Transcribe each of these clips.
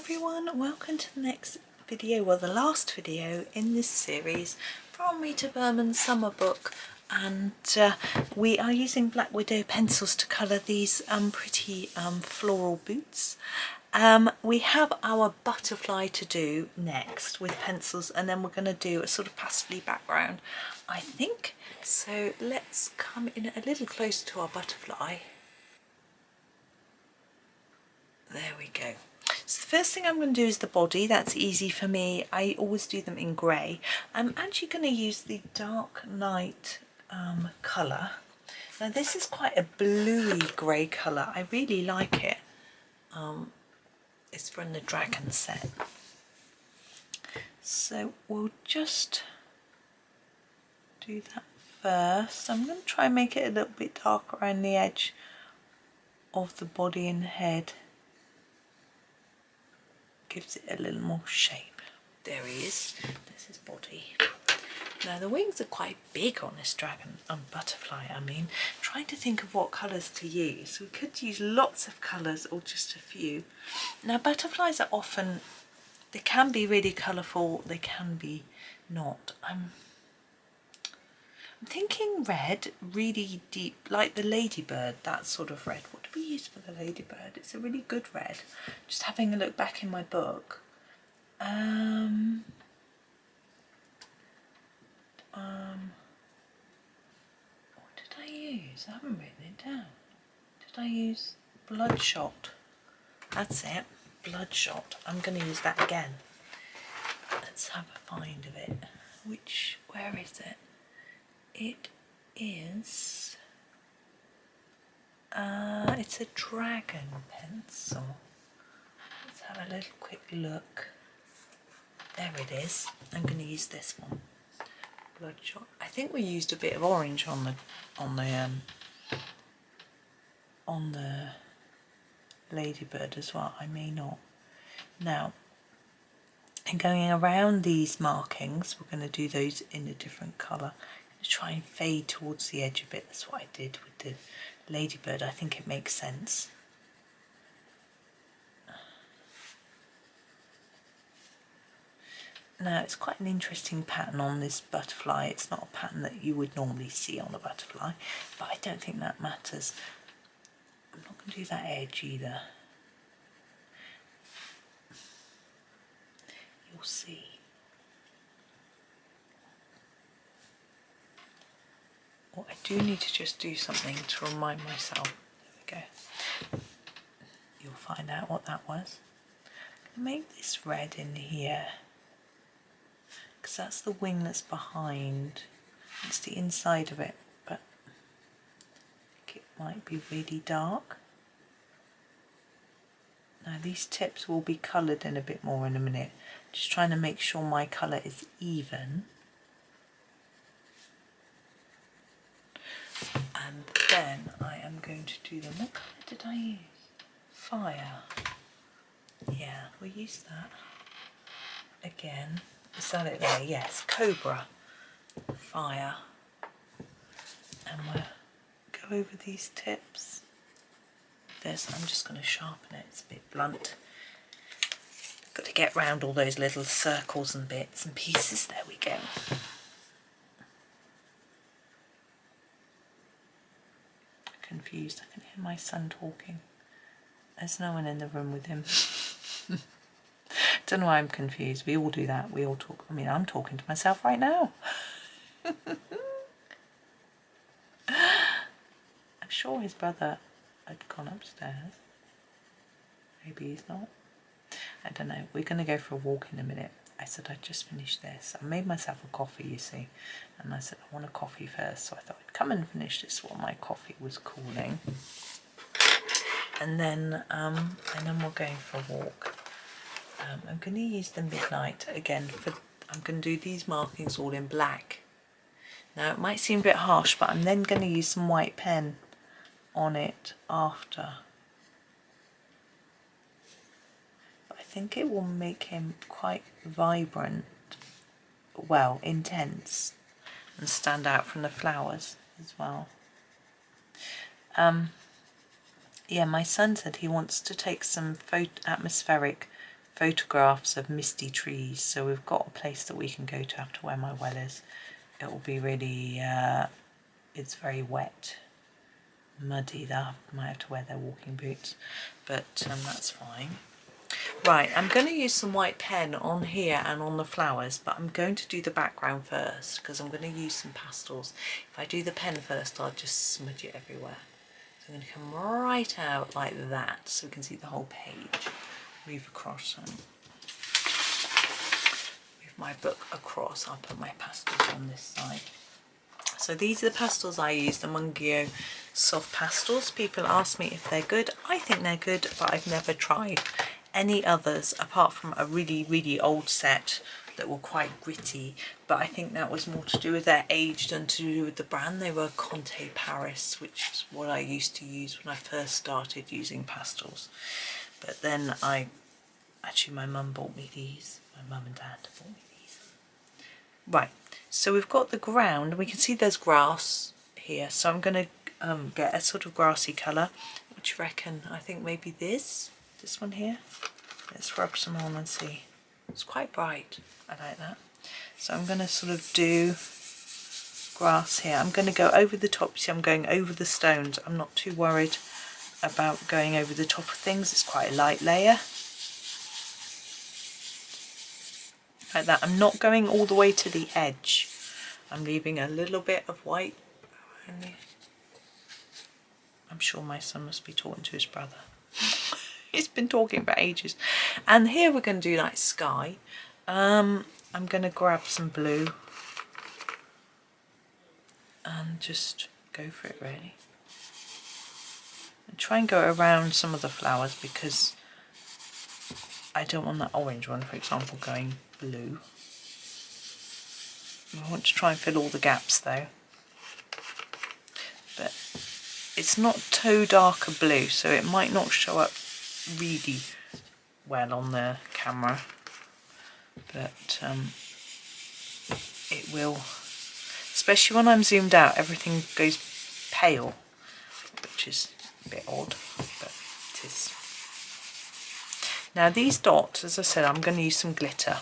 everyone, welcome to the next video, well the last video in this series from Rita Berman's summer book, and we are using Black Widow pencils to colour these pretty floral boots. We have our butterfly to do next with pencils, and then we're going to do a sort of pastely background, I think. So let's come in a little closer to our butterfly. There we go. So the first thing I'm going to do is the body. That's easy for me. I always do them in grey. I'm actually going to use the Dark Night colour. Now this is quite a bluey grey colour. I really like it. It's from the Dragon set. So we'll just do that first. I'm going to try and make it a little bit darker around the edge of the body and head. Gives it a little more shape. There he is. There's his body. Now the wings are quite big on this dragon butterfly. I mean, trying to think of what colours to use. We could use lots of colours or just a few. Now butterflies are often, they can be really colourful, they can be not. I'm thinking red, really deep, like the ladybird, that sort of red. What do we use for the ladybird? It's a really good red. Just having a look back in my book. What did I use? I haven't written it down. Did I use bloodshot? That's it, bloodshot. I'm going to use that again. Let's have a find of it. Where is it? It is, it's a dragon pencil. Let's have a little quick look. There it is. I'm going to use this one. Bloodshot. I think we used a bit of orange on the ladybird as well. I may not. Now, and going around these markings, we're going to do those in a different colour. Try and fade towards the edge a bit. That's what I did with the ladybird. I think it makes sense. Now it's quite an interesting pattern on this butterfly. It's not a pattern that you would normally see on a butterfly, but I don't think that matters. I'm not going to do that edge either. You'll see. Well, I do need to just do something to remind myself. There we go. You'll find out what that was. I'm going to make this red in here, because that's the wing that's behind. It's the inside of it, but I think it might be really dark. Now these tips will be coloured in a bit more in a minute. Just trying to make sure my colour is even. And then I am going to do them. What colour did I use? Fire. Yeah, we'll use that. Again. Is that it there? Yes. Cobra. Fire. And we'll go over these tips. I'm just going to sharpen it. It's a bit blunt. Got to get round all those little circles and bits and pieces. There we go. Confused. I can hear my son talking. There's no one in the room with him. Don't know why I'm confused. We all do that. We all talk. I mean, I'm talking to myself right now. I'm sure his brother had gone upstairs. Maybe he's not. I don't know. We're going to go for a walk in a minute. I said I'd just finished this. I made myself a coffee, you see, and I said I want a coffee first, so I thought I'd come and finish this while my coffee was cooling, and then we're going for a walk. I'm going to use the Midnight again. I'm going to do these markings all in black. Now it might seem a bit harsh, but I'm then going to use some white pen on it after. I think it will make him quite vibrant, well, intense, and stand out from the flowers as well. Yeah, my son said he wants to take some atmospheric photographs of misty trees, so we've got a place that we can go to after where my well is. It will be really, it's very wet, muddy. They might have to wear their walking boots, but that's fine. Right, I'm going to use some white pen on here and on the flowers, but I'm going to do the background first because I'm going to use some pastels. If I do the pen first, I'll just smudge it everywhere. So I'm going to come right out like that so we can see the whole page. Move across and move my book across. I'll put my pastels on this side. So these are the pastels I use, the Mungyo soft pastels. People ask me if they're good. I think they're good, but I've never tried any others apart from a really old set that were quite gritty, but I think that was more to do with their age than to do with the brand. They were Conte Paris, which is what I used to use when I first started using pastels. But then actually my mum bought me these. My mum and dad bought me these. Right, so we've got the ground. We can see there's grass here, so I'm going to get a sort of grassy colour. What do you reckon? I think maybe this one here. Let's rub some on and see. It's quite bright. I like that. So I'm going to sort of do grass here. I'm going to go over the top. See, I'm going over the stones. I'm not too worried about going over the top of things. It's quite a light layer. Like that. I'm not going all the way to the edge. I'm leaving a little bit of white around there. I'm sure my son must be talking to his brother. He's been talking for ages. And here we're going to do like sky. I'm going to grab some blue and just go for it really. And try and go around some of the flowers because I don't want that orange one, for example, going blue. I want to try and fill all the gaps though. But it's not too dark a blue, so it might not show up really well on the camera, but it will, especially when I'm zoomed out, everything goes pale, which is a bit odd, but it is. Now these dots, as I said, I'm going to use some glitter.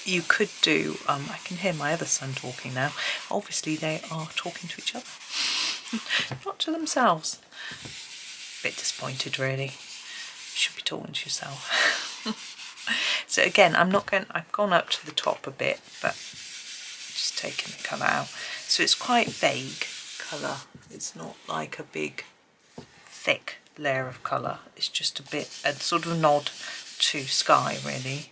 You could do, I can hear my other son talking now, obviously they are talking to each other, not to themselves. Bit disappointed really. You should be talking to yourself. So again, I've gone up to the top a bit, but just taking the colour out. So it's quite vague colour. It's not like a big thick layer of colour. It's just a sort of nod to sky really.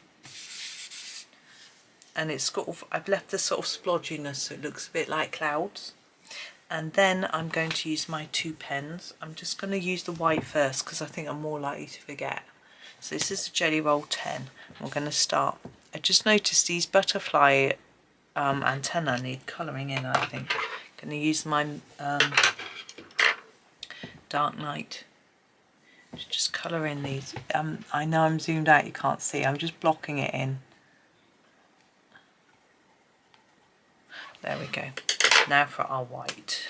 And it's I've left the sort of splodginess so it looks a bit like clouds. And then I'm going to use my two pens. I'm just going to use the white first because I think I'm more likely to forget. So this is the Gellyroll 10. We're going to start. I just noticed these butterfly antennae need colouring in, I think. I'm going to use my Dark Night to just colour in these. I know I'm zoomed out, you can't see. I'm just blocking it in. There we go. Now for our white.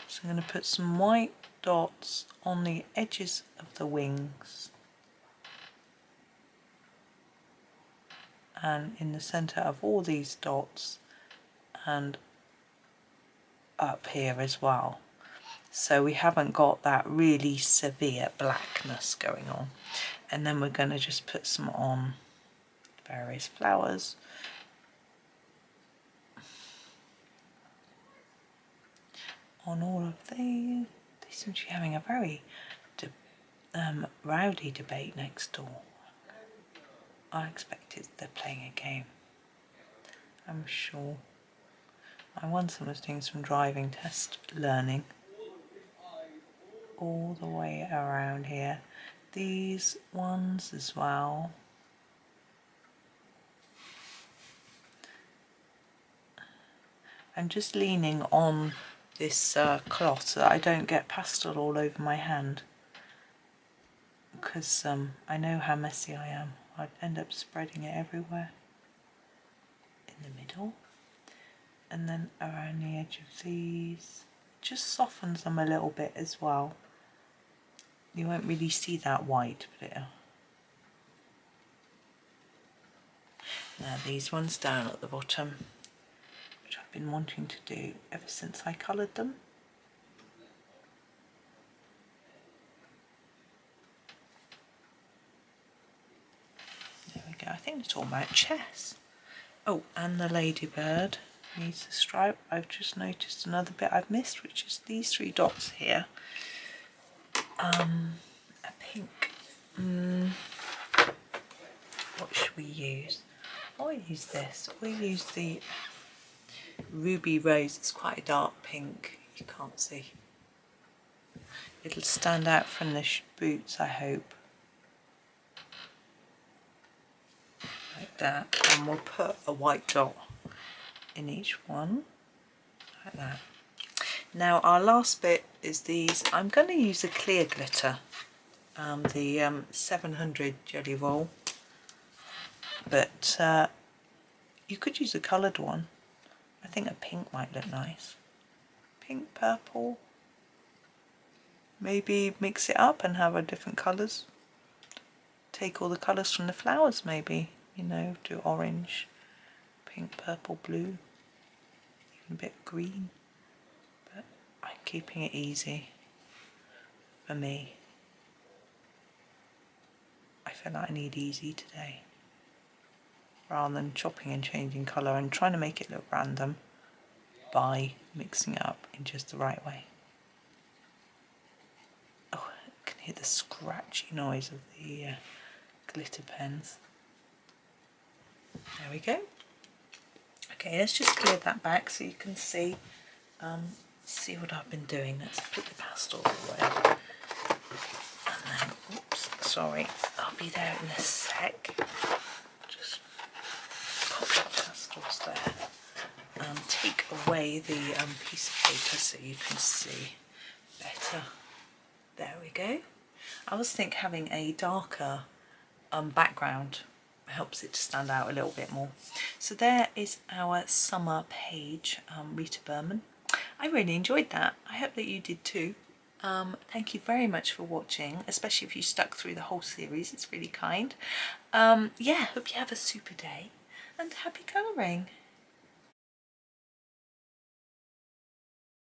So I'm going to put some white dots on the edges of the wings and in the centre of all these dots and up here as well. So we haven't got that really severe blackness going on. And then we're going to just put some on various flowers. On all of these. They seem to be having a very rowdy debate next door. I expected they're playing a game. I'm sure. My one son was doing some driving test learning. All the way around here. These ones as well. I'm just leaning on this cloth so that I don't get pastel all over my hand, because I know how messy I am. I'd end up spreading it everywhere. In the middle and then around the edge of these, just softens them a little bit as well. You won't really see that white, but Now these ones down at the bottom, which I've been wanting to do ever since I coloured them. There we go. I think it's all about chess. Oh, and the ladybird needs a stripe. I've just noticed another bit I've missed, which is these 3 dots here. A pink. What should we use? I'll use this. We'll use the Ruby Rose. It's quite a dark pink. You can't see. It'll stand out from the boots, I hope. Like that. And we'll put a white dot in each one. Like that. Now our last bit is these. I'm going to use a clear glitter. The 700 Gellyroll. But you could use a coloured one. I think a pink might look nice. Pink, purple. Maybe mix it up and have a different colours. Take all the colours from the flowers maybe. You know, do orange, pink, purple, blue. Even a bit of green. But I'm keeping it easy for me. I feel like I need easy today. Rather than chopping and changing colour and trying to make it look random by mixing it up in just the right way. Oh, I can hear the scratchy noise of the glitter pens. There we go. Okay, let's just clear that back so you can see what I've been doing. Let's put the pastels away. And then, oops, sorry, I'll be there in a sec. Just pop the pastels there and take away the piece of paper so you can see better. There we go. I always think having a darker background helps it to stand out a little bit more. So there is our summer page, Rita Berman. I really enjoyed that. I hope that you did too. Thank you very much for watching, especially if you stuck through the whole series. It's really kind. Yeah, hope you have a super day and happy colouring.